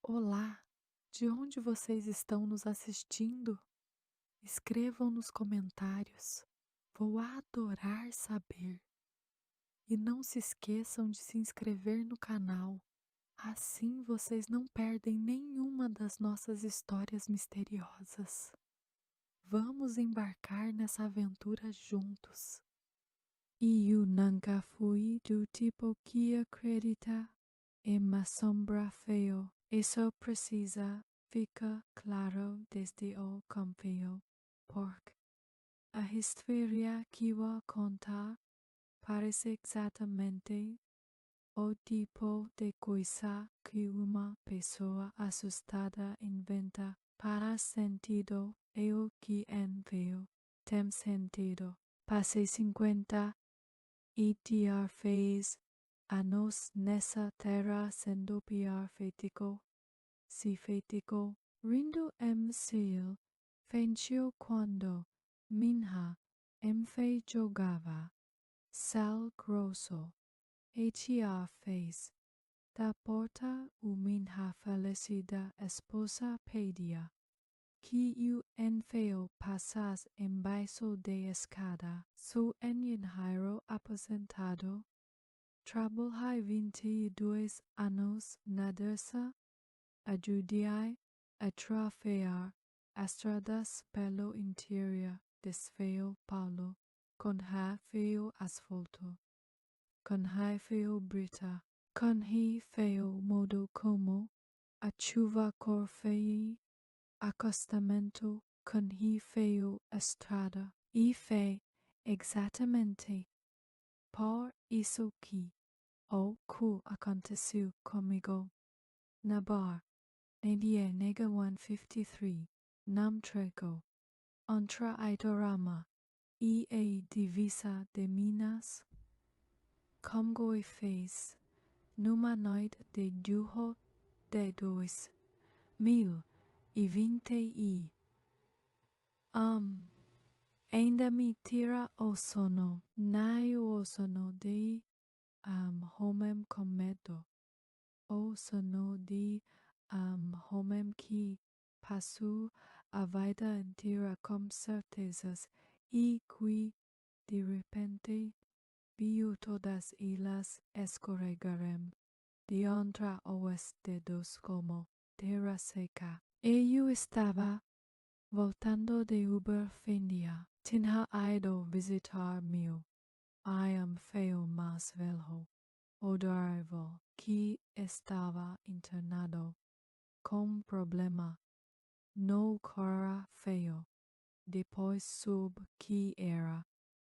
Olá, de onde vocês estão nos assistindo? Escrevam nos comentários. Vou adorar saber. E não se esqueçam de se inscrever no canal. Assim vocês não perdem nenhuma das nossas histórias misteriosas. Vamos embarcar nessa aventura juntos. E eu nunca fui do tipo que acredita em uma sombra feio. Isso precisa ficar claro desde o começo, porque a história que vou contar parece exatamente o tipo de coisa que uma pessoa assustada inventa para sentido e o que envio tem sentido. Passei 53 anos nessa terra sendo pior feitiço, se feitiço, rindo em cielo, fentiu quando minha em fe jogava, sal grosso, e tia fez, da porta o minha falecida esposa pedia, que eu enfiou passas embaixo de escada, su engenheiro aposentado, trabalhei 22 anos na dessa, ajudei a trafear estradas pelo interior desfeio Paulo, com feio asfalto, com feio brita, com feio modo como a chuva cor feia, acostamento com feio estrada, e fé exatamente por isso que o que aconteceu comigo na bar. Neide Nega 153, Nam Treco, Ontra Aitorama, e a divisa de Minas, como e fez, numa noite de julho de 2020 ainda me tira o sono, naio o sono de homem com medo, o sono de homem que passou a vida inteira com certezas e que, de repente, viu todas elas escorregarem de entre os dedos como terra seca. Eu estava voltando de Uberfândia. Tinha ido visitar meu feio mais velho, o driver, que estava internado com problema no cara feio. Depois soube que era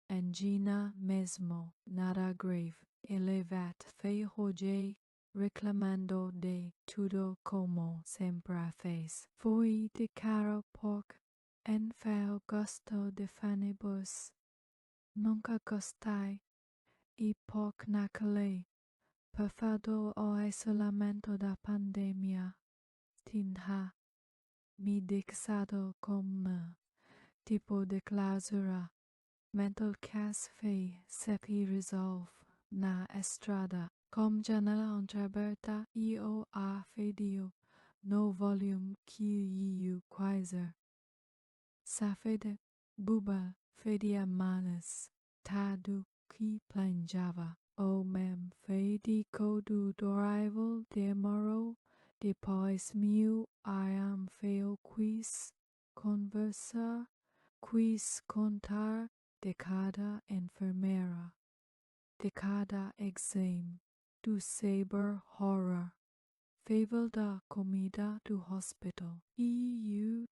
angina mesmo, nada grave. Elevat ferrojei reclamando de tudo como sempre fez. Fui de cara porque en fel gosto de fanibus. Nunca gostei e porque naquele perfado o isolamento da pandemia tinha me deixado como tipo de clausura mental cas fei sepi resolve na estrada com janela entreaberta e o ar fedio no volume que eu quase safede buba fedia manas tado que planjava o mem fedico do drival demorou depois meu am feo quis conversar quis contar de cada enfermeira, de cada exame, do saber horror, fable da comida do hospital. E eu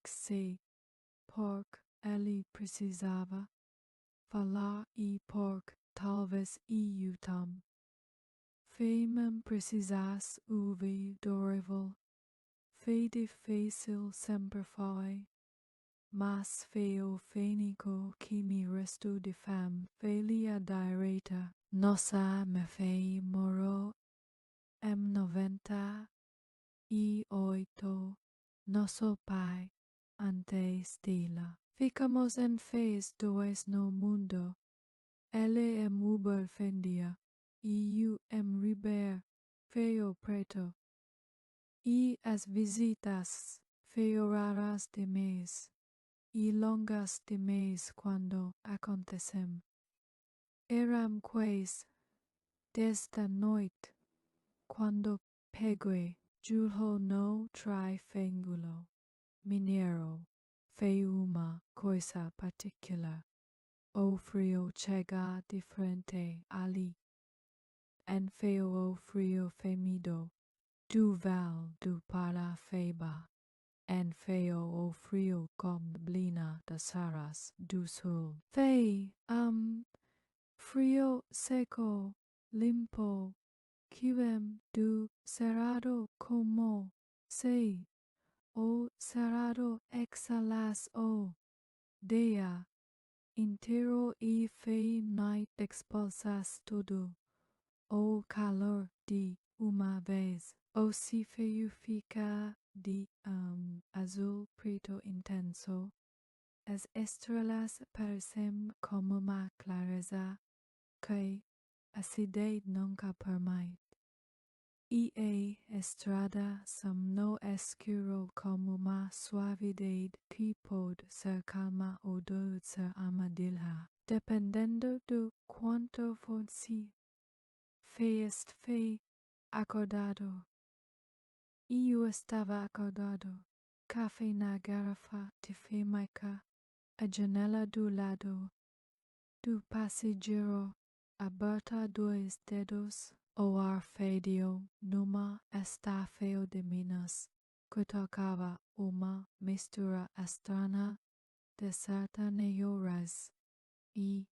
sei porque ele precisava falar e porque talvez eu tam. Feimem precisasse ouvir Dorival, fei difícil sempre foi. Mas feio fênico que me restou de fam, felia direita, nossa me fei morou em 98, nosso pai, antes dela. Ficamos em fez dois no mundo, ele em Uberfândia, e eu em Ribeir, feio preto. e as visitas feio raras de mês e longas de mês quando acontecem. Eram quais desta noite quando peguei julho no Triângulo Mineiro feio uma coisa particular. O frio chega de frente ali, en feio o frio femido, do val do Parafeba, en feio o frio blina das aras do sul. Fei, frio seco, limpo, quem do cerrado como sei, o cerrado exhalas o dea inteiro e fei night expulsas tudo o calor de uma vez. O se feio fica de azul preto intenso. As estrelas parecem como uma clareza que a cidade nunca permite. E a estrada são no escuro como uma suavidade que pode ser calma ou doce armadilha, dependendo do quanto você fei acordado. E eu estava acordado, café na garrafa de fêmica, a janela do lado do passageiro aberta a 2 dedos, o ar fédio numa estafeio de Minas que tocava uma mistura estranha de sertanejos e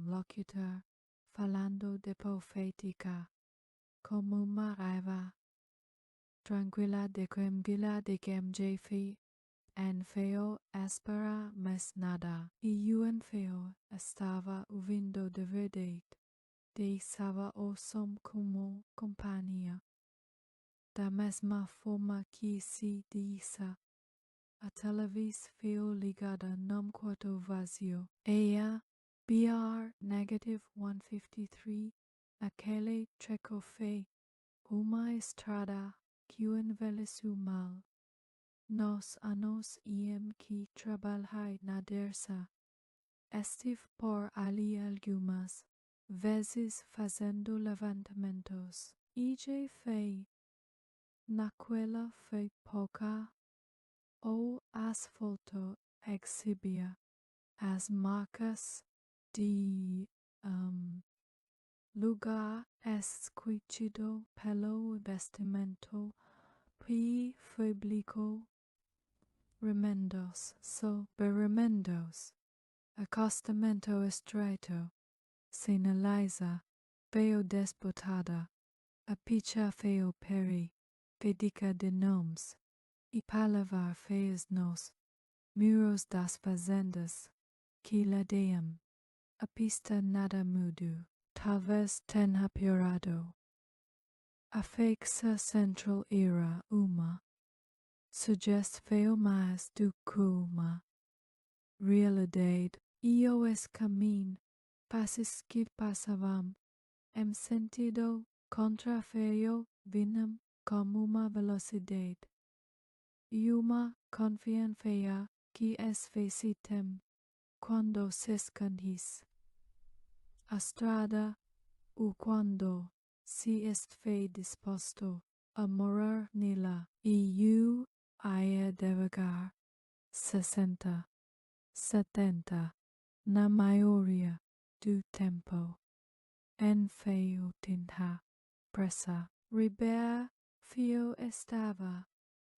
locutor falando de poética como uma raiva tranquila de gemjefi en feo espera mas nada e eu en feo estava ouvindo de verdade deixava o som como companhia da mesma forma que se disse a televisão feo ligada num quarto vazio BR negative 153 aquele treco fei uma estrada que envelheceu mal. Nos anos em que trabalhei na Dersa, estive por ali algumas vezes fazendo levantamentos. E já fei, naquela foi pouca, o asfalto exibia as marcas de lugar esquecido pelo vestimento público, remendos sobre remendos, acostamento estreito, sinaliza, feio desbotada, a picha feio peri, fedica de nomes, e palavra feias nos muros das fazendas que ladeiam, a pista nada mudo, talvez tenha piorado. A fixa central era uma suggest feio mais do que uma realidade e os caminhos passos que passavam em sentido contrafeio vinham com uma velocidade e uma confiança que esfecitem quando se escandis. A estrada o quando se esteve disposto a morar nela e eu ia devagar 60, 70 na maioria do tempo. En feio tinha pressa. Ribeira fio estava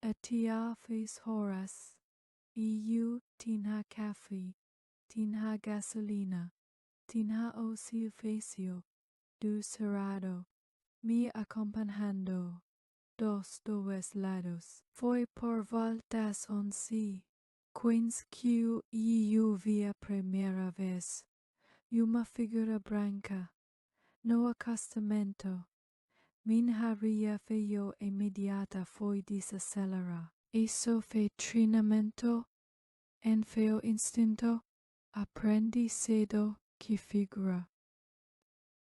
a tia fez horas e eu tinha café, tinha gasolina, tinha o silêncio do Cerrado me acompanhando dos dois lados. Foi por voltas 11, quando que eu vi a primeira vez uma figura branca no acostamento. Minha reação imediata foi desacelerar. Isso foi treinamento, en foi instinto, aprendi cedo que figura.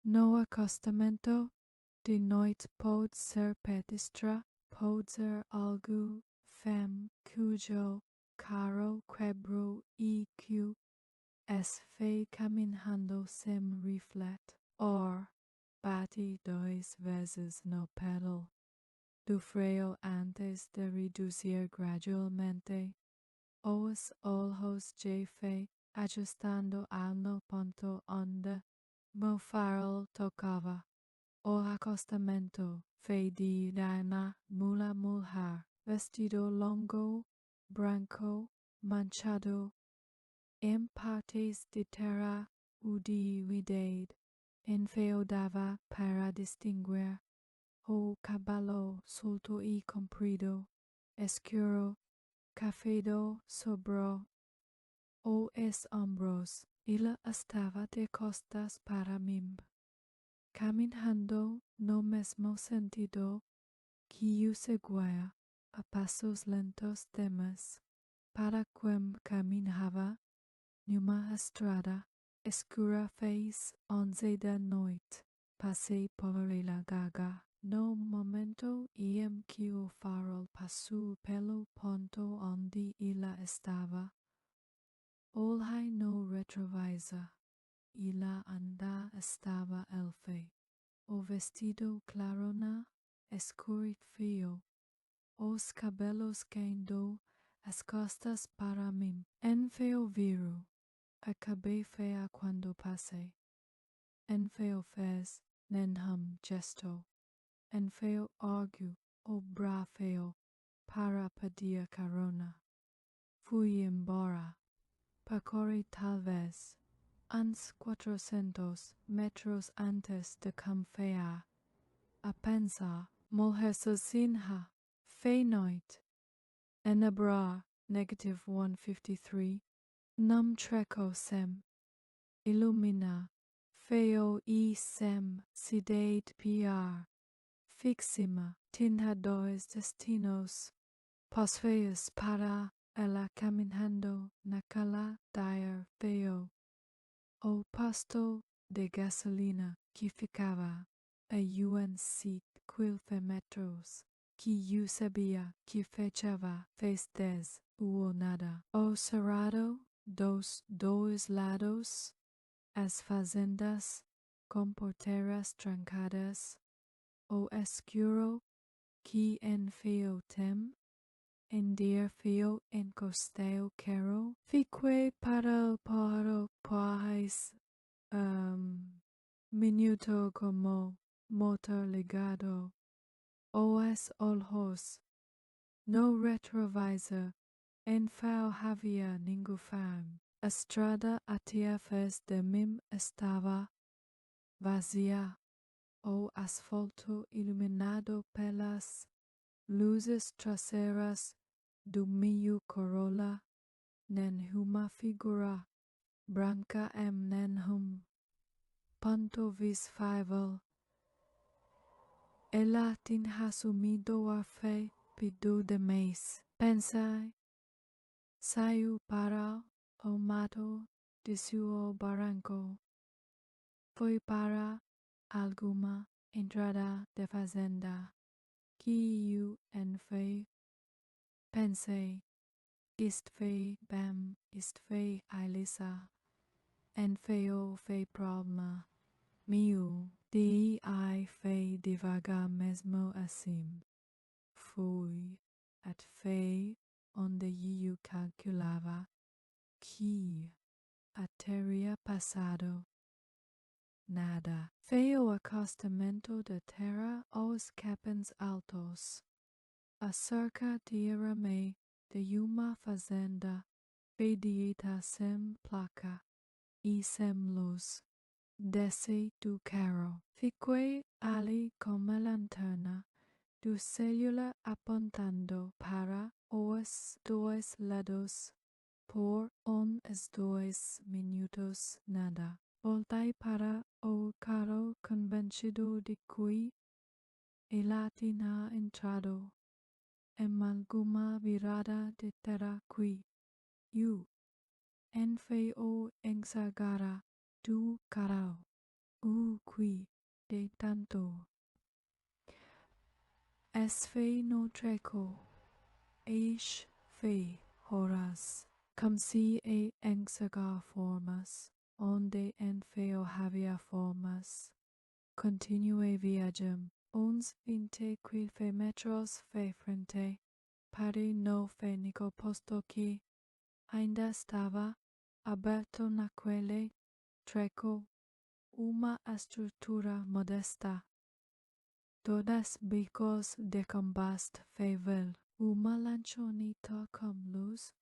No acostamento, de noite pode ser pedestre, poser algo fem cujo caro quebro EQ es fe caminhando sem reflet, or bati dois vezes no pedal do freio antes de reducir gradualmente os ojos de fe ajustando al no punto onde mo farol tocava. O acostamento fe de una mulher vestido longo, branco, manchado, en partes de terra u de vidade, enfeodava para distinguir o caballo solto y comprido, escuro, cafedo sobre os hombros. Ella estaba de costas para mim, caminhando no mesmo sentido que eu seguia, a passos lentos demais, para quem caminhava numa estrada escura fez 11 da noite. Passei por ela gaga, no momento em que o farol passou pelo ponto onde ela estava. Olhei no retrovisor. Ela ainda estava elfe. O vestido carona escurecido, os cabelos caindo as costas para mim. Enfeo viro, acabei feia quando passei. Enfeo fez nenhum gesto. Enfeo orgulho o brafeo para pedir carona. Fui embora. Percorri talvez uns 400 metros antes de caminhar. A pensar, mulher sozinha, fei noite. Enabrar, -153, não treco sem. Illumina, feo e sem, cidade piar. Fixima, tinha dois destinos. Posfeios para ela caminhando naquela dire feo. O posto de gasolina que ficava a uns 15 metros, que eu sabia que fechava fez 10 ou nada. O Cerrado dos dois lados, as fazendas com porteiras trancadas, o escuro que enfio tem, em dia fio encostei quero, fiquei para o pais minuto como motor ligado, os olhos no retrovisor, enfao havia ninguém. Estrada até fez de mim estava vazia, o asfalto iluminado pelas luzes traseiras do meu Corolla, nenhuma figura branca nenhum ponto visível. Ela tinha sumido a fé pediu de mês. Pensei, saiu para o mato de seu barranco. Foi para alguma entrada de fazenda que eu enfei. Pensei, isto foi bem, isto foi Ailissa. Enfeou foi problema meu. De ai fei devagar mesmo assim. Fui at fei onde eu calculava que a teria passado. Nada. Fei o acostamento de terra aos capins altos. A cerca de rame de uma fazenda feita sem placa e sem luz. Desci do carro. Fiquei ali com a lanterna do celular apontando para os dois lados. Por uns 2 minutos nada. Voltei para o carro convencido de que ela tinha entrado em alguma virada de terra que eu enfei o enxergara do carro. O que de tanto Esfe no treco, eish fe horas, como si e enxergar formas, onde en feo havia formas. Continue viagem, uns 25 metros fe frente, pare no fenico posto que ainda estava aberto naquele treco uma estrutura modesta. Todas bicos de combast fevel, uma lanchonita com luz,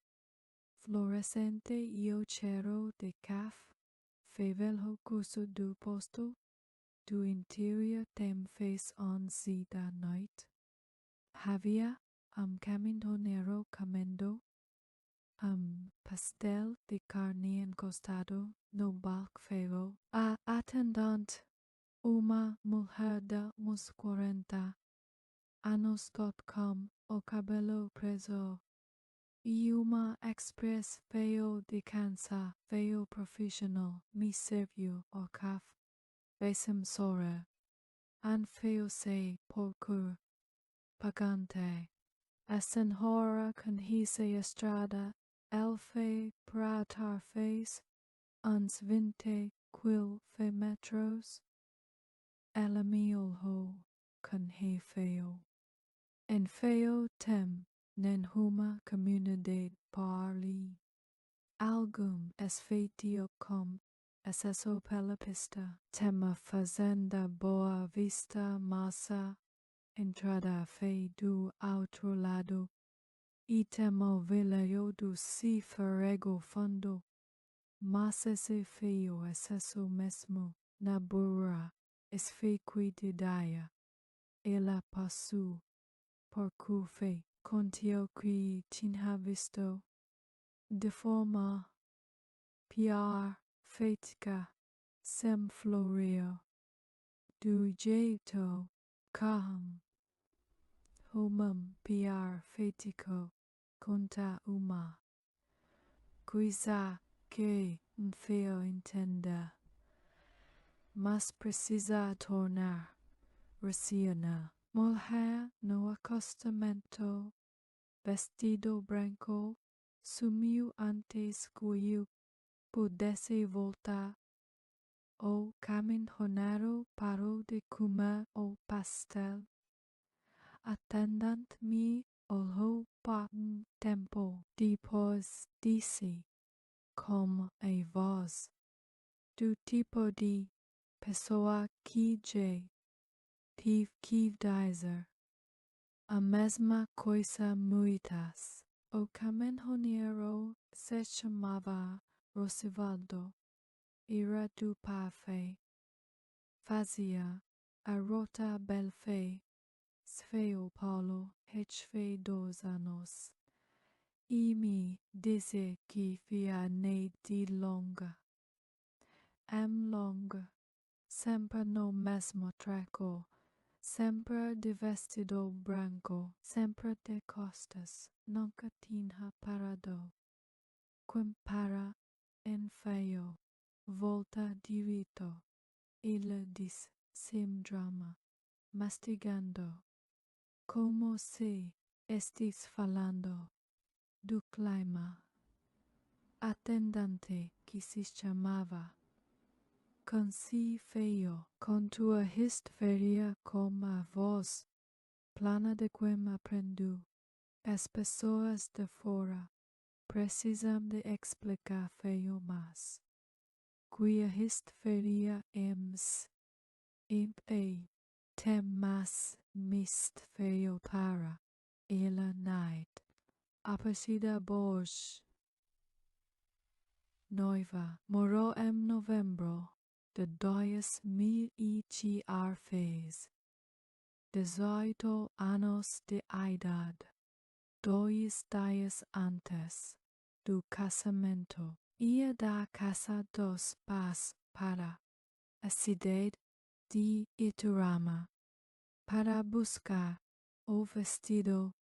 fluorescente e o cheiro de caf, fevel o curso do posto, do interior tem fez 11 da noite. Havia caminhoneiro comendo pastel de carne encostado no balco feio. A atendente, uma mulher de uns 40 anos com o cabelo preso e uma express feio de cansa, feio profissional, me serviu o café. Besem sora, an feio se porcur, pagante. A senhora conhece Estrada, elfe pratar fez, uns 20 metros. Ela me olhou com rei feio. En feio tem, nenhuma comunidade por ali. Algum es feitio com acesso pela pista. Tem a fazenda Boa Vista Massa, entrada fei do outro lado. E tem o vilarejo do Cifarego Fundo. Mas esse feio acesso mesmo na burra es fequi de daia. Ela passou por curfe contio que tinha visto de forma pior feita sem florio do jeito calm humam pior feitico conta uma coisa que feio entenda, mas precisa tornar racional. Mulher no acostamento, vestido branco, sumiu antes que eu pudesse voltar. O caminhoneiro parou de comer o pastel. Atendente me olhou por tempo, depois disse, com a voz do tipo de pessoa que já tive que dizer a mesma coisa muitas. O caminhoneiro se chamava Rosivaldo, era do Pafé, fazia a rota Belfé, Sfeo Paulo, fez 2 anos, e me disse que via Neide longa. Longa, sempre no mesmo treco, sempre de vestido branco, sempre de costas, nunca tinha parado. Quando para en feio, volta direito, ele diz sem drama, mastigando, como se estis falando do clima. Atendente que se chamava com si feio, com tua histeria com a voz plana de quem aprendeu. As pessoas de fora precisam de explicar feio mais. Cuia histeria ems, imp tem mais mist feio para ela Neide Aparecida Borges. Noiva morou em novembro de 2003, 18 anos de idade, 2 dias antes do casamento. Ia da casa dos pais para a cidade de Iturama para buscar o vestido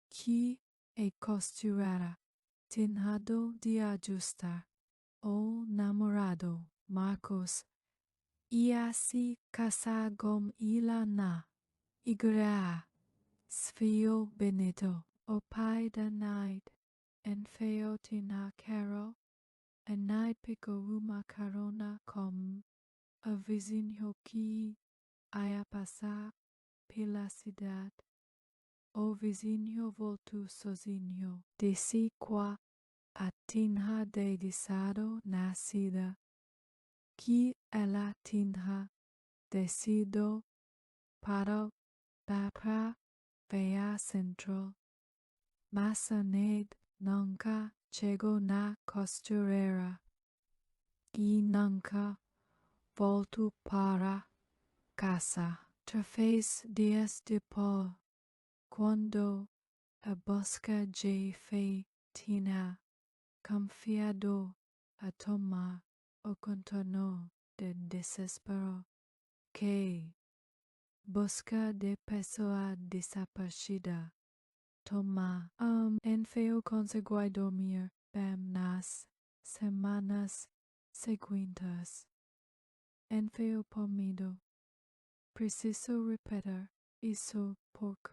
que a costureira tinha de ajustar. O namorado Marcos ia se casar com ela na igreja Sfio Benito, o pai da Neide, en feo tinha caro, a Neide pegou uma carona com a vizinho que ia passar pela cidade. O vizinho voltou sozinho, disse que a tinha deixado na cidade, que ela tinha descido para da praia central, mas a Neide nunca chegou na costureira e nunca voltou para casa. 3 dias depois, quando a busca de fé tinha confiado a tomar o contorno de desespero, que busca de pessoa desaparecida. Toma, enfim consegui dormir bem nas semanas seguintes. Enfim por medo. Preciso repetir isso porque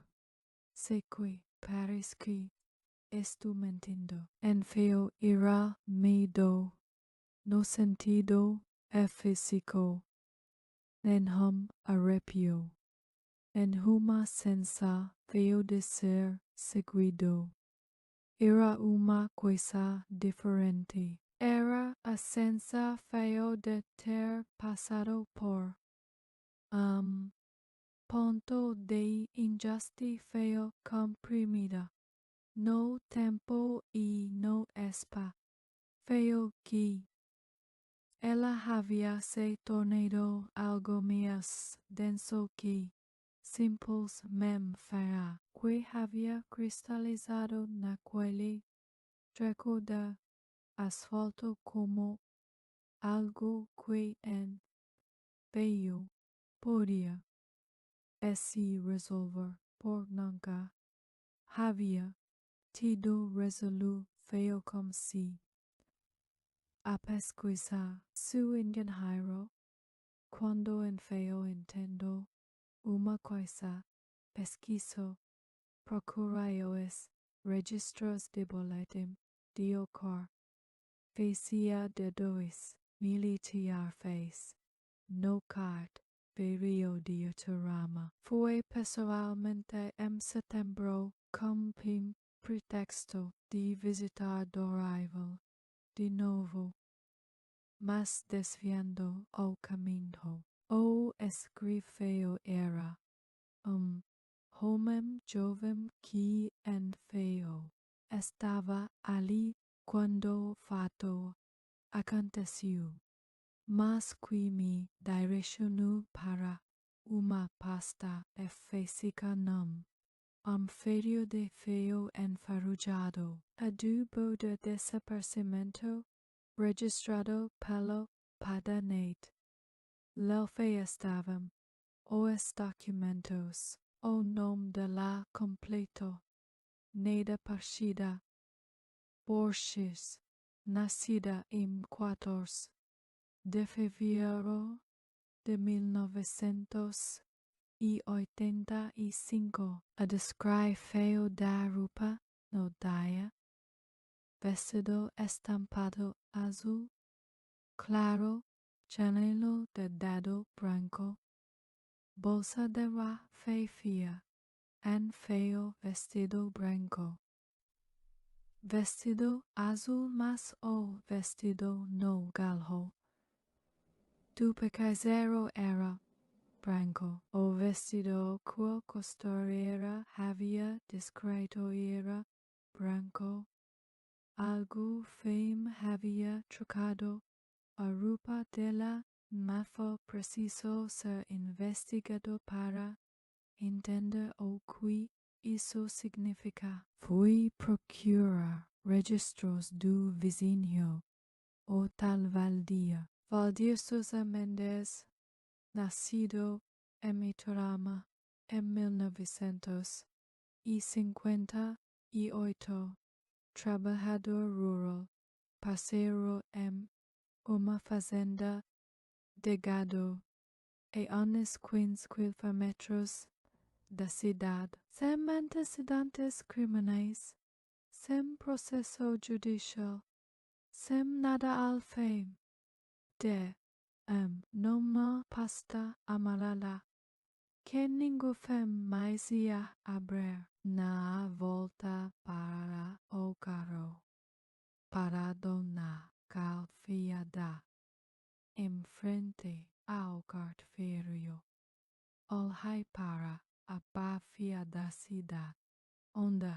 sei que parece que estou mentindo. Enfim era medo no sentido físico, em arrepio, em uma sensação de ser seguido. Era uma coisa diferente. Era a sensação de ter passado por ponto de injustiça comprimida no tempo e no espaço. Feio que ela havia se tornado algo mais denso que simplesmente fria, que havia cristalizado naquele treco de asfalto como algo que em veio podia se resolver por nunca havia tido resolu feio como se a pesquisa su engenheiro quando en feio entendo uma coisa pesquiso procurei os registros de boletim de ocor fazia de 2000 fez no card periodiorama. Foi pessoalmente em setembro com pretexto de visitar Dorável de novo, mas desviando o caminho. O escriveu era homem jovem que en feio estava ali quando o fato aconteceu, mas que me direcionou para uma pasta física num fério de feio enferrujado, adubo de desaparecimento registrado pelo Neide. Lá estavam os documentos, o nome de la completo, Neide Aparecida Borges, nascida em 14 de fevereiro de 1985, a descreve feio da roupa no dia, vestido estampado azul claro, chanelo de dado branco, bolsa de fria, en feio vestido branco. Vestido azul mas o vestido no galho. Tu pecaizero era branco. O vestido que costureira havia descrito era branco. Algo fame havia trocado a roupa dela, mas foi preciso ser investigado para entender o que isso significa. Fui procurar registros do vizinho, o tal Valdir Sousa Mendes, nascido em Iturama em 1958, trabalhador rural, parceiro em uma fazenda de gado e uns 15 km da cidade, sem antecedentes criminais, sem processo judicial, sem nada além de numa pasta amarela que ninguém mais ia abrir na volta para o carro, parado na calçada, em frente ao cartório. Olhei para a bafia da cidade, onde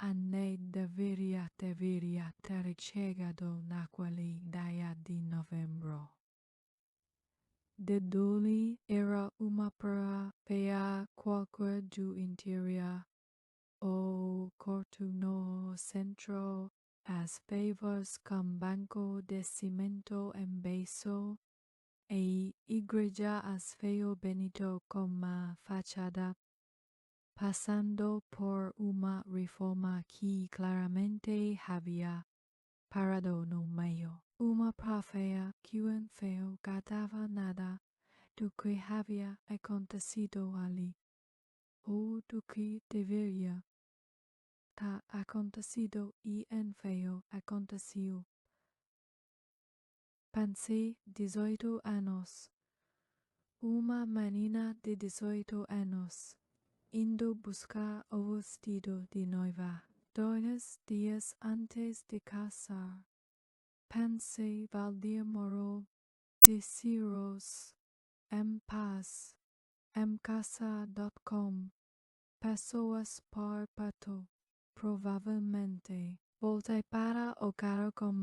a Neide deveria ter chegado naquele dia de novembro. Deduli era uma praia qualquer do interior, o corto no centro, as pavas com banco de cimento em beiço, e igreja as feio Benito como fachada, passando por uma reforma que claramente havia parado no meio. Uma praia que o feio catava nada do que havia acontecido ali, ou do que deveria ter acontecido e em feio aconteceu. Pensei 18 anos. Uma menina de 18 anos, indo buscar o vestido de noiva 2 dias antes de casar. Pensei valia morou de Ciros em paz, em casa.com, pessoas por pato, provavelmente. Voltei para o carro com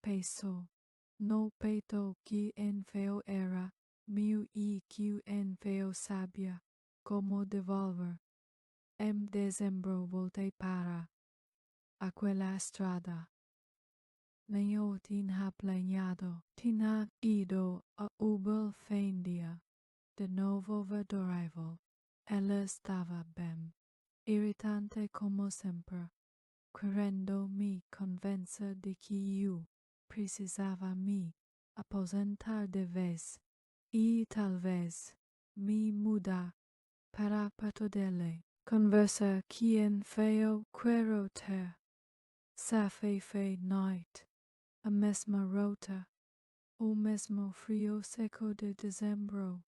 peso no peito que enfiou era meu e que enfiou sabia como devolver. Em dezembro voltei para aquela estrada. Nem eu tinha planeado, tinha ido a Ubel Fendia. De novo adorável. Ela estava bem, irritante como sempre, querendo me convencer de que eu precisava me aposentar de vez e talvez me mudar para perto dele. Conversa que em feio quero ter. Safe noite, a mesma rota, o mesmo frio seco de dezembro.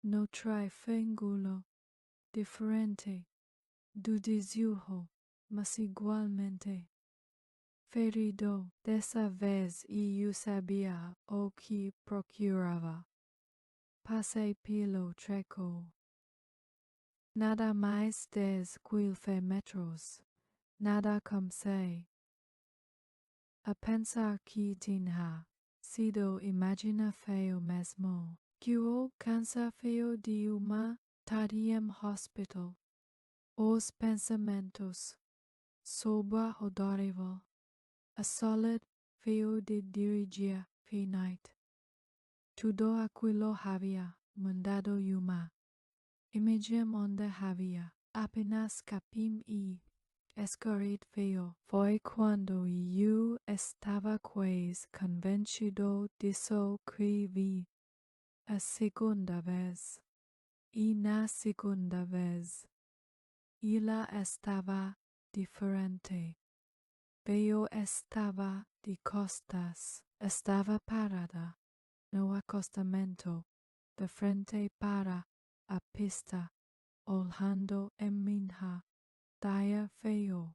No triângulo diferente do desejo, mas igualmente ferido dessa vez e eu sabia o que procurava. Passei pelo treco. Nada mais 10 quilômetros. Nada comecei a pensar que tinha sido imagina feio mesmo, que o câncer feio de uma tarde em hospital. Os pensamentos sobre o adorável, a solid feio de dirigir finite. Tudo aquilo havia mudado uma imagem onde havia apenas capim e escuro feio. Foi quando eu estava quase convencido disso que vi a segunda vez. E na segunda vez, ela estava diferente. Eu estava de costas, estava parada no acostamento, de frente para a pista, olhando em minha dia feio.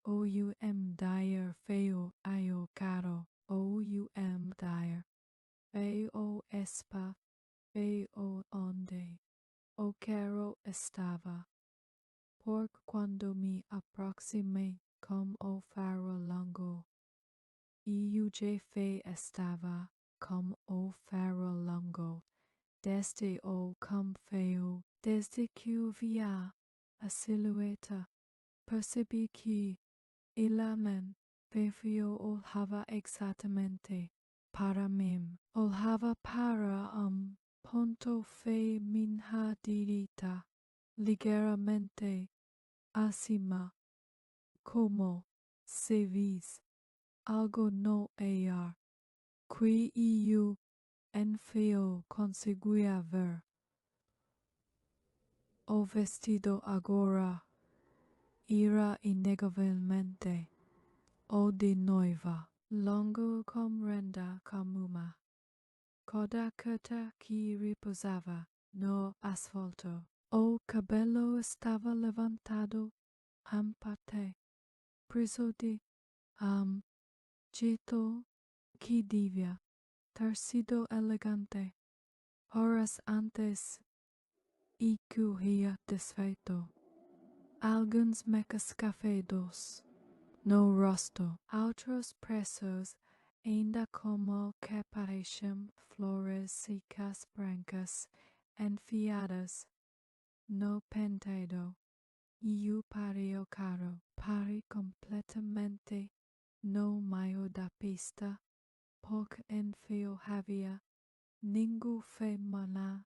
Dia feio ao caro, dia feio espa, feio onde o caro estava. Porque quando me aproximei com o faro longo, e o jefe estava com o faro longo, desde o feio, desde que eu via a silhueta, percebi que ela me perfil olhava exatamente para mim, olhava para ponto fe minha direita, ligeiramente acima, como se vis algo no ar, que eu enfio conseguia ver. o vestido agora irá inegavelmente, o de noiva, longo como renda comuma, coda curta que repousava no asfalto. O cabelo estava levantado en parte, preso de jeito que devia ter sido elegante horas antes e corria desfeito. Alguns mecas cafeados no rosto, outros presos ainda como que pareciam flores secas brancas enfiadas no penteado, e o páreo caro pare completamente no meio da pista, porque enfio havia ninguém femina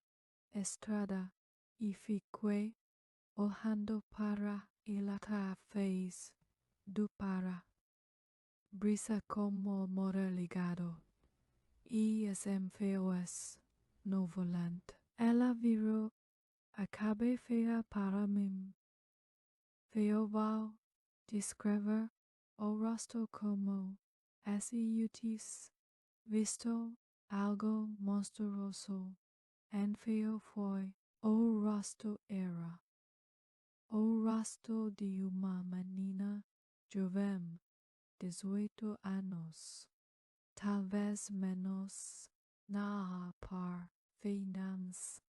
Estrada e fiquei olhando para ela através do para brisa como motor ligado e as enfios no volante. Ela virou a cabeça para mim. Veio descrever o rosto como se eu tivesse visto algo monstruoso. Enfio foi o rosto era o rosto de uma menina jovem, 18 anos, talvez menos na aparência.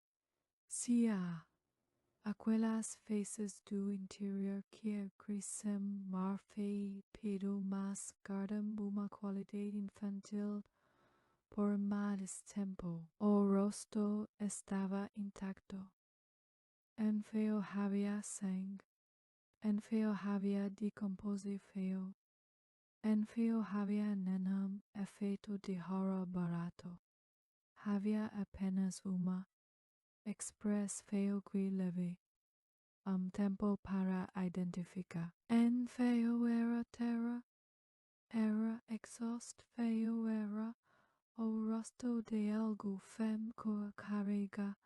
Aquelas faces do interior que crescem marfei pero mas guardam uma qualidade infantil por mais tempo. O rosto estava intacto. Enfio havia sangue. Enfio havia decomposição. Enfio havia nenhum efeito de horror barato. Havia apenas uma expressão que leve tempo para identificar. Enfio era terra, era exausto, feio era o rosto de algo fem que carrega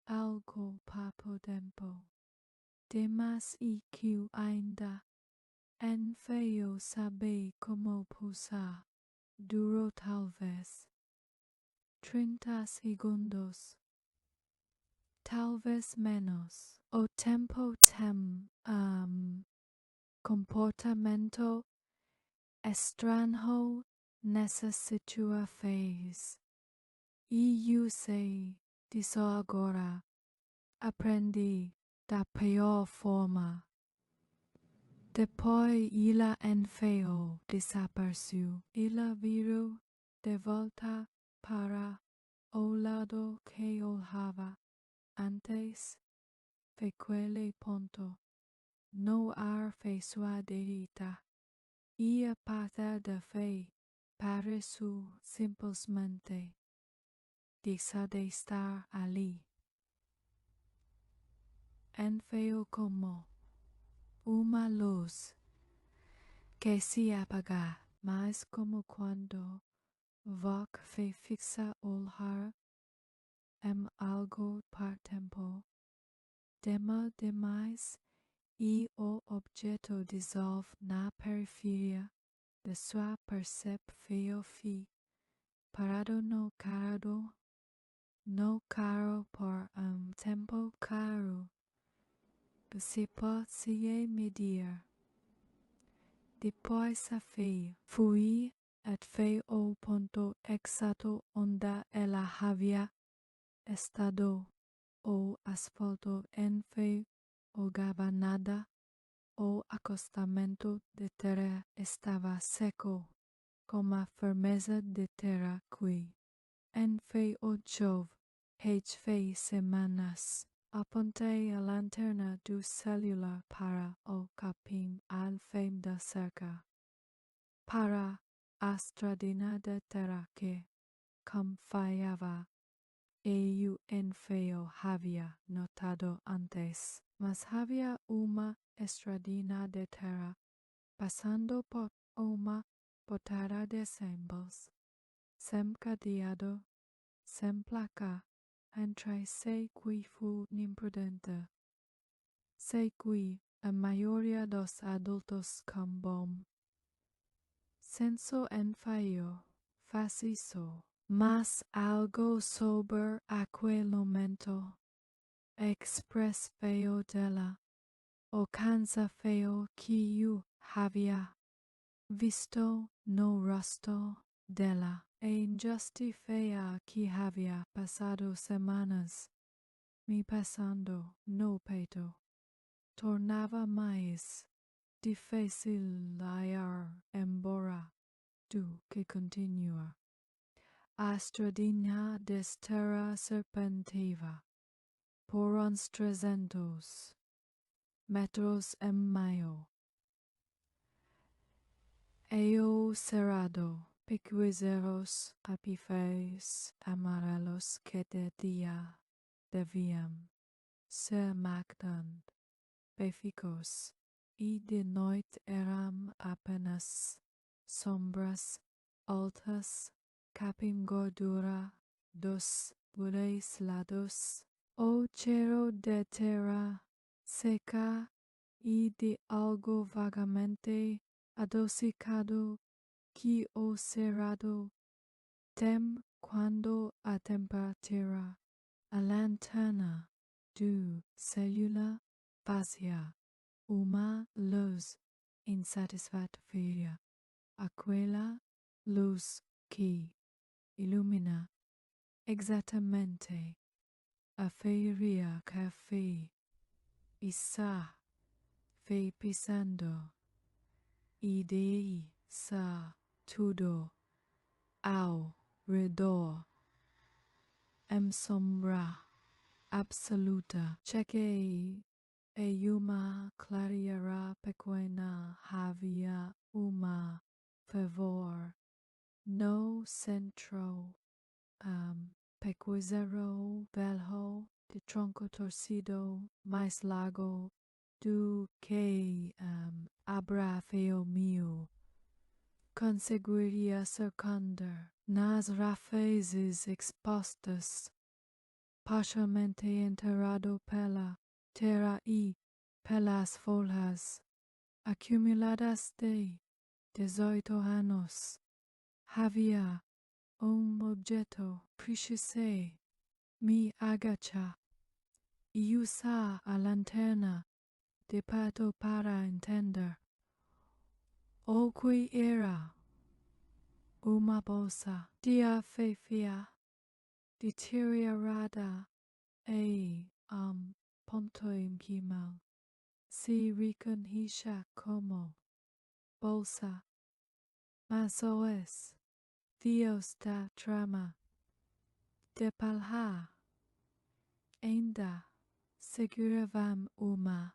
algo papo tempo. Demais e que ainda enfio sabe como pulsar. Durou talvez 30 segundos. Talvez menos. O tempo tem comportamento estranho nessa situação. E eu sei disso agora. Aprendi da pior forma. Depois ela enfio desapareceu. Ela virou de volta para o lado que olhava antes. Fequele ponto. No ar fez sua direita. E a parte da fé pareceu simplesmente deixar de estar ali. Enfio como uma luz que se apaga, mas como quando você fixa olhar em algo por tempo, dema demais e o objeto dissolve na periferia de sua percepção parado no caro por tempo caro. Você pode medir. Depois a fé fui até o ponto exato onde ela havia estado. O asfalto enfolgava nada. O acostamento de terra estava seco, com a firmeza de terra que chove fez semanas. Apontei a lanterna do celular para o capim ao fim da cerca, para a estradinha de terra que confiava. E o enfio havia notado antes, mas havia uma estradinha de terra passando por uma portada de sembos, sem cadeado, sem placa. Entrei sei que fui imprudente. Sei qui a maioria dos adultos com bom senso en fallo, faciso, mas algo sobre aquel momento, express feo dela, o cansa feo que eu havia visto no rosto dela, e injusti fea que havia passado semanas me passando no peito. Tornava mais difícil ir embora do que continua. A estradinha desta serpentiva por uns 300 metros e meio. E o cerrado, picuizeiros apiféis amarelos que de dia deviam ser magdan beficos e de noite eram apenas sombras altas capim gordura dos dois lados. O cheiro de terra seca e de algo vagamente adocicado que o cerrado tem quando a temperatura a lanterna do célula vazia uma luz insatisfatória, aquela luz que ilumina exatamente a feria café está pisando e daí tudo ao redor em sombra absoluta. Cheguei e uma clareira pequena havia uma fervor no centro, pequeno velho de tronco torcido mais largo do que abrafeo meu conseguiria circundar nas raízes expostas, parcialmente enterrado pela terra e pelas folhas acumuladas de 18 anos. Havia objeto precisei me agachar e usar a lanterna de perto para entender o que era uma bolsa de afefia deteriorada e ponto em que mal se reconhecia como bolsa, mas os fios da trama de palha ainda seguravam uma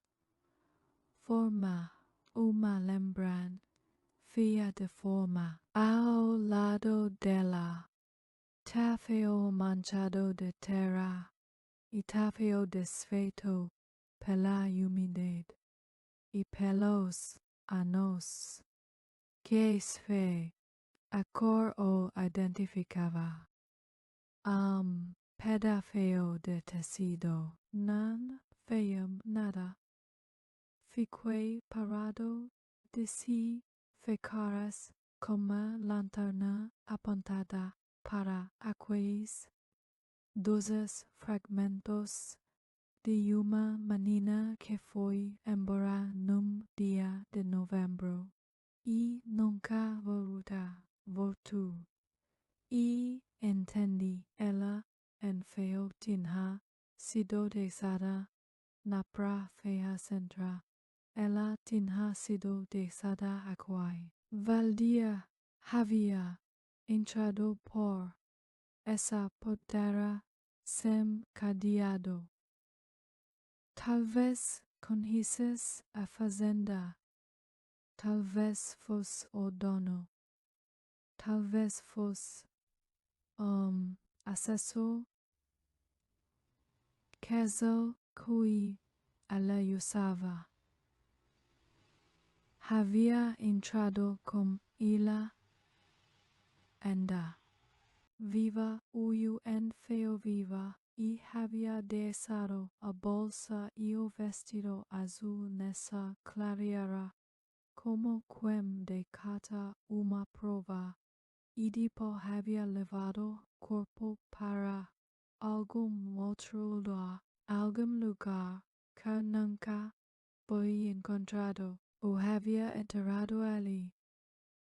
forma, uma lembrança de forma ao lado dela. Tafeo manchado de terra e tafeo desfeito pela umidade e pelos anos que se a cor o identificava. Pedafeo de tecido, não veio nada. Fiquei parado de si ficaras como lanterna apontada para aqueles 12 fragmentos de uma menina que foi embora num dia de novembro e nunca voltou. E entendi, ela en feo tinha sido deixada na praia central. Ela tinha sido deixada aqui. Valdia havia entrado por essa porteira sem cadeado. Talvez conheces a fazenda. Talvez fosse o dono. Talvez fosse assessor. Caso que ela usava. Havia entrado com ela ainda. Viva o en feo viva. y había dejado a bolsa y o vestido azul nessa clariera, como quem de cata uma prova, y tipo había levado corpo para algún lugar que nunca foi encontrado, o había enterrado ali,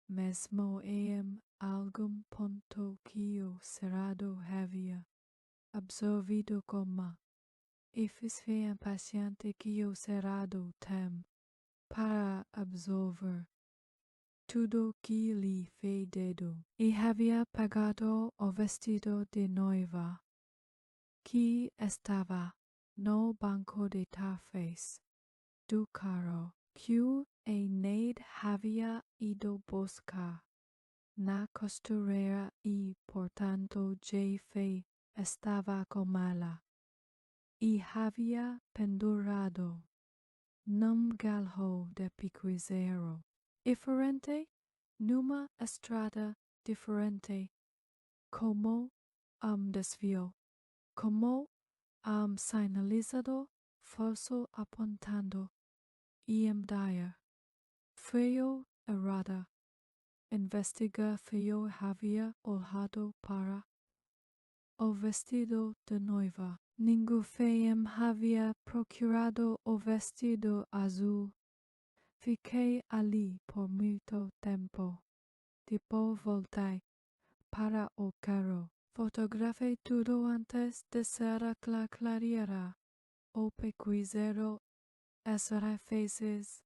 mesmo em algum ponto que o cerrado havia absorvido como, e fiz-me impaciente que o cerrado tem para absorver tudo que lhe foi dado, e havia pegado o vestido de noiva que estava no banco de trás do carro que a Neide havia ido buscar na costureira e, portanto, já estava com ela, e havia pendurado num galho de piquezeiro diferente, numa estrada diferente, como desvio, como sinalizador falso apontando, e feio errada. Investiga feio havia olhado para o vestido de noiva. Ninguém feiem havia procurado o vestido azul. Fiquei ali por muito tempo. Depois voltei para o carro. Fotografei tudo antes de ser a clareira. O pequizero, as refaces,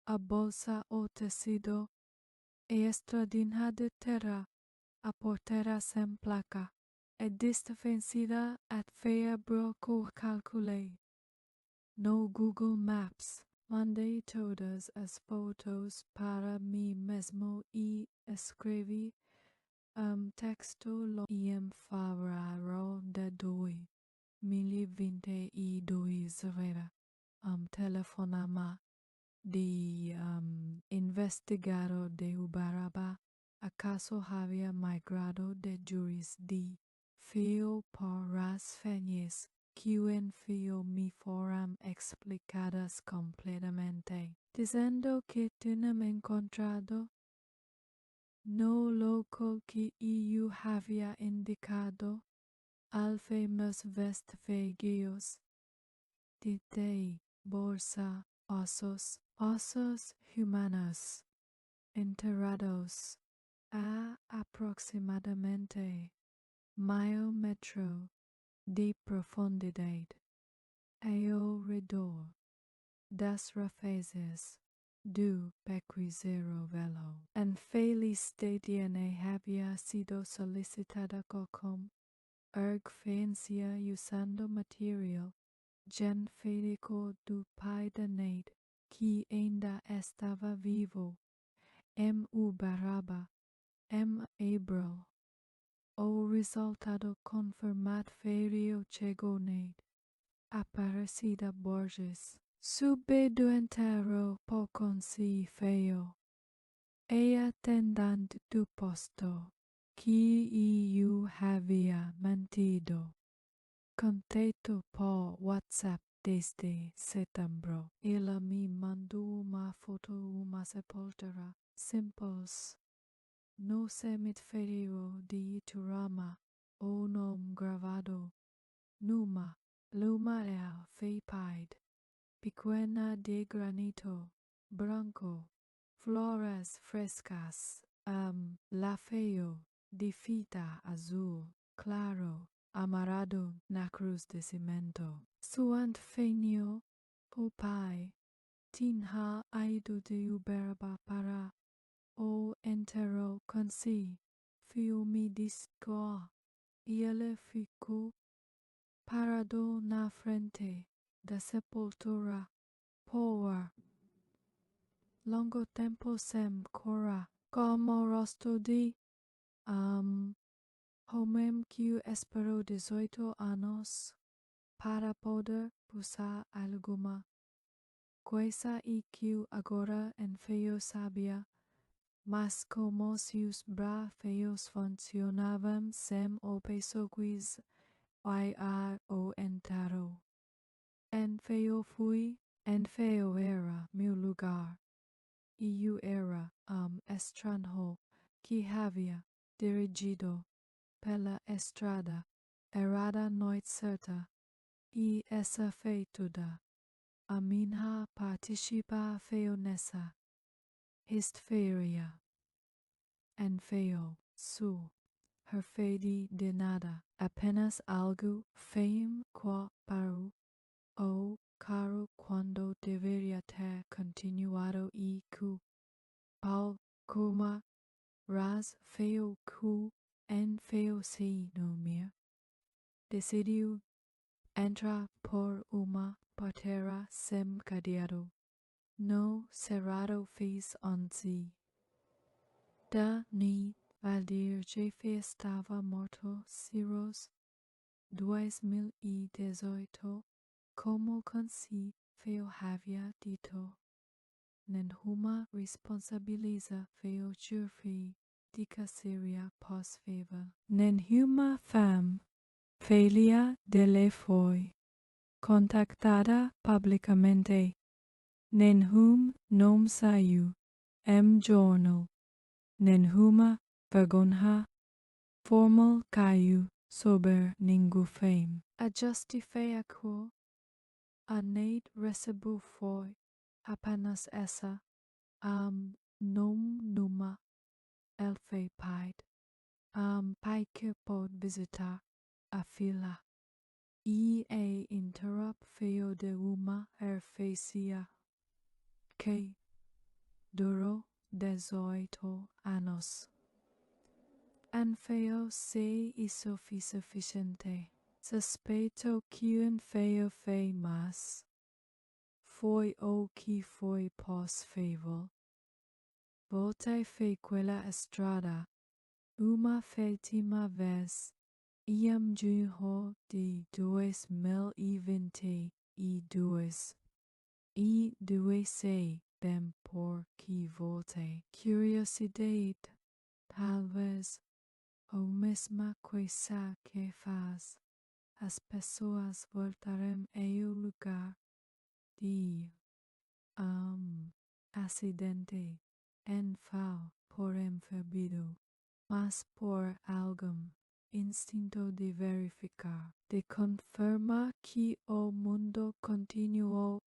a bolsa, o tecido, e estradinha de terra, a porteira sem placa. E desta vencida at feia Branco calculei. No Google Maps, mandei todas as fotos para mim mesmo e escrevi texto lo em fevereiro de 2022 era telefonema de investigador de Uberaba. Acaso havia migrado de jurisdição por as férias que en fio me foram explicadas completamente, dizendo que tinham encontrado no local que eu havia indicado alfemas vestígios de bolsa, ossos humanos enterrados a aproximadamente meio metro de profundidade ao redor das refaces do pequezeiro velho. En feliz de DNA havia sido solicitada com urgência usando material genférico do pai da Neide, que ainda estava vivo, em Uberaba, em abril. O resultado confirmado veio chegou Neide Aparecida Borges. Sube do enterro por si feio, e atendente do posto que eu havia mantido contato por WhatsApp desde setembro. Ela me mandou uma foto uma sepultura simples no cemitério de Iturama, o nome gravado numa luma feipide, pequena de granito branco, flores frescas, lafeio de fita azul claro, amarrado na cruz de cimento. Suante fenio, o pai tinha ido de Uberaba para o enterro com si. Fio me disse e ele ficou parado na frente da sepultura por longo tempo sem cora, como o rosto de homem que esperou 18 anos para poder usar alguma coisa e que agora enfeio sabia, mas como se os braços funcionavam sem o peso que fio entero. En feo fui, en feo era mi lugar. Y yo era extranjo que había dirigido pela Estrada, errada noite certa, e essa feituda, a minha participa feo nessa, feria, en feo, su, her fedi de nada, apenas algo feim qua paru, o caro quando deveria ter continuado e cu, pau, kuma, ras feo cu, en feo se no mir. Decidiu entrar por uma porteira sem cadeado. No cerrado fez onde. Da ni valdir jefe estava morto Ciros 2018, como consi feo havia dito. Nenhuma responsabiliza feo jurfi de seria pós-feva. Nenhuma femme felia dele foi contactada publicamente. Nenhum nome saiu jornal. Nenhuma vergonha formal caiu sobre ninguém fame. A justificação a Neide recebeu foi apenas essa, numa elfe paid, pai que pode visitar a fila. E interrupt feo de uma herfecia que durou 18 anos. En feo se hizo suficiente. Suspeito que en feo fe mas foi o que foi pós-fevo. Voltei fe quella Estrada uma última vez em junho de 2022 e sei bem por que voltei. Curiosidade, talvez a mesma coisa que faz as pessoas voltarem ao lugar de acidente, en fal por enferbido, mas por algum instinto de verificar, de confirmar que o mundo continuou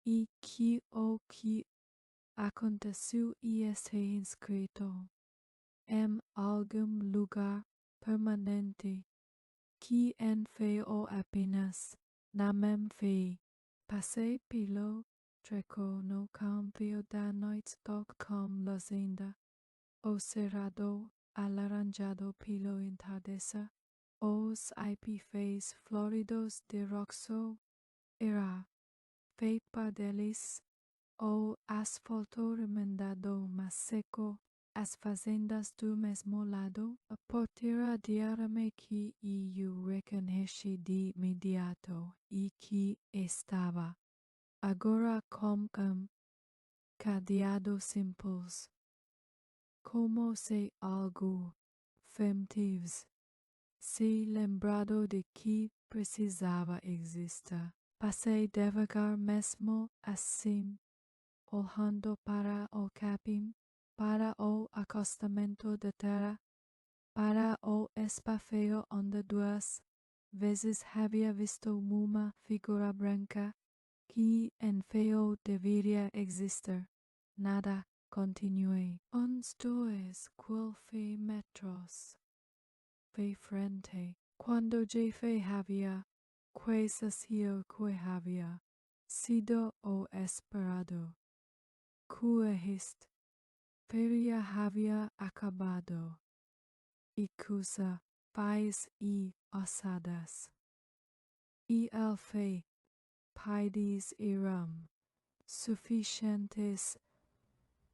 e que o que aconteceu e está inscrito em algum lugar permanente, que en feo apenas na mem fe. Passei pelo treco no cambio da noite com luzenda, o cerrado alaranjado pelo entardecer, os ipifes floridos de roxo, era feita deles, o asfalto remendado mas seco, as fazendas do mesmo lado, a porteira diara-me que eu reconheci de imediato e que estava agora com cadeado simples, como se algo femtives se lembrado de que precisava existir. Passei devagar mesmo assim, olhando para o capim, para o acostamento de terra, para o espafio onde duas vezes havia visto uma figura branca que en feo deveria existir. Nada, continuei. Uns 2 metros fe frente, quando jefe havia, quasasio que havia sido o esperado. Cuehist, feria havia acabado, e cusa pais e ossadas. E alfe, paides eram suficientes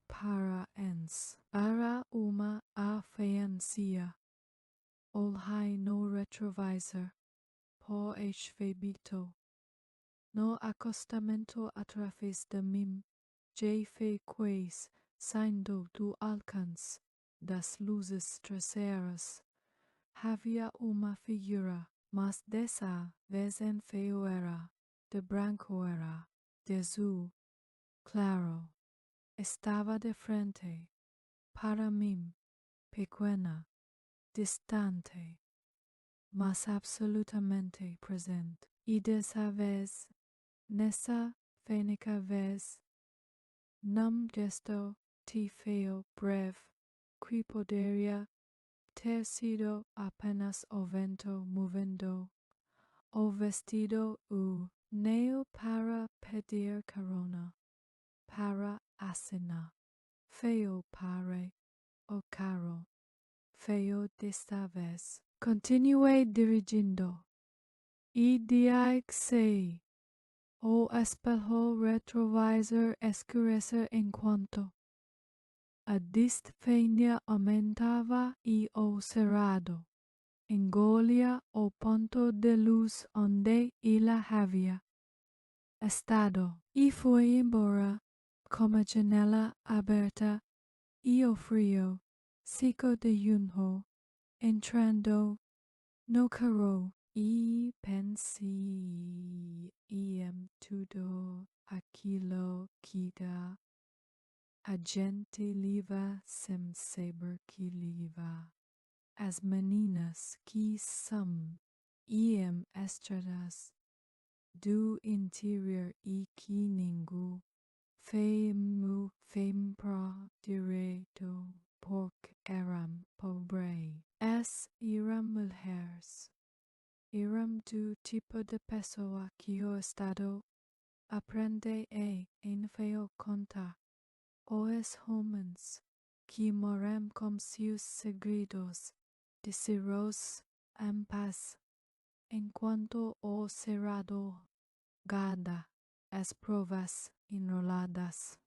para ens. Para uma afeiancia, olhai no retrovisor, por hvbito, no acostamento através de mim, jefe quais, saindo do alcance das luzes traseiras, havia uma figura, mas dessa vez en feo era, de branco era, de azul claro. Estaba de frente, para mí, pequeña, distante, mas absolutamente presente. Y dessa vez, nessa fênica vez, num gesto te feo breve, qui poderia ter sido apenas o vento movendo o vestido neo para pedir carona, para acenar. Feo pare o caro, feo desta vez. Continuei dirigindo, e sei o espejo retrovisor escurecer enquanto a distancia aumentava e o cerrado engolia o ponto de luz onde ela havia estado e foi embora como a janela aberta e o frio seco de junho entrando no carro e pensei em tudo aquilo que dá a gente leva sem saber que leva. As meninas que são em estradas do interior e que ninguém fez para direito porque eram pobres. Eram mulheres. Eram do tipo de pessoa que o Estado aprende em feio contar. Os homens que moram com seus segredos deciros em paz, enquanto o cerrado guarda as provas enroladas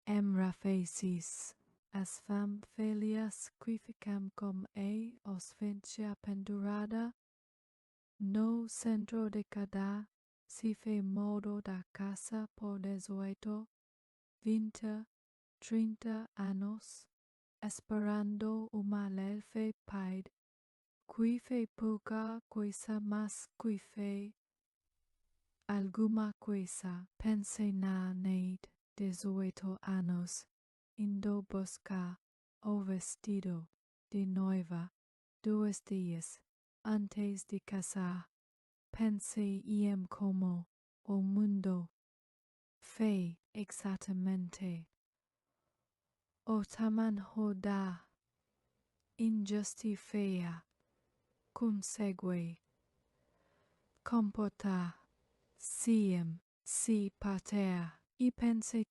em rafaces. As famílias que ficam com os osfência pendurada no centro de cada se fez modo da casa por 18, 20, 30 anos, esperando uma leve paz, que fez pouca coisa, mas que fez alguma coisa. Pensei na Neide, 18 anos, indo buscar o vestido de noiva 2 dias antes de casar. Pensei em como o mundo fez exatamente o tamanho da injustiça consegue comportar se partir e pensei